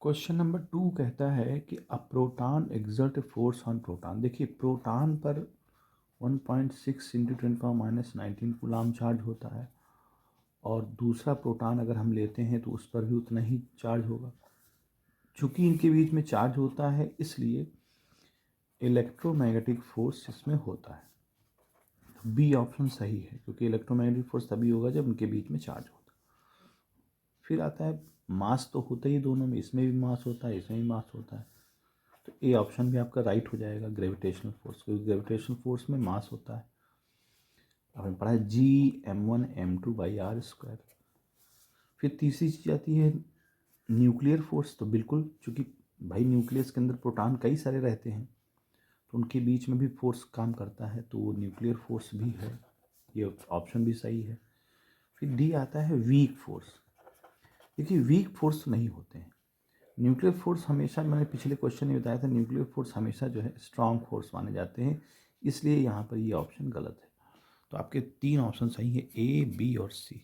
Question number 2 कहता है कि a proton exert force on proton. देखिए प्रोटॉन पर 1.6 इंटू 10⁻⁻19 कूलाम चार्ज होता है और दूसरा प्रोटॉन अगर हम लेते हैं तो उस पर भी उतना ही चार्ज होगा। चूँकि इनके बीच में चार्ज होता है इसलिए इलेक्ट्रोमैग्नेटिक फोर्स इसमें होता है। तो बी ऑप्शन सही है, क्योंकि इलेक्ट्रोमैग्नेटिक फोर्स तभी होगा जब उनके बीच में चार्ज होता है। फिर आता है मास तो होता ही दोनों में, इसमें भी मास होता है इसमें भी मास होता है, तो ए ऑप्शन भी आपका राइट हो जाएगा, ग्रेविटेशनल फोर्स, क्योंकि ग्रेविटेशनल फोर्स में मास होता है। आपने पढ़ा है G m1m2/r²। फिर तीसरी चीज़ आती है न्यूक्लियर फोर्स। तो बिल्कुल, चूँकि भाई न्यूक्लियस के अंदर प्रोटॉन कई सारे रहते हैं तो उनके बीच में भी फोर्स काम करता है, तो वो न्यूक्लियर फोर्स भी है, ये ऑप्शन भी सही है। फिर डी आता है वीक फोर्स। देखिए वीक फोर्स नहीं होते हैं। न्यूक्लियर फोर्स हमेशा, मैंने पिछले क्वेश्चन में बताया था, न्यूक्लियर फोर्स हमेशा जो है स्ट्रांग फोर्स माने जाते हैं, इसलिए यहाँ पर ये ऑप्शन गलत है। तो आपके 3 ऑप्शन सही है, ए, बी और सी।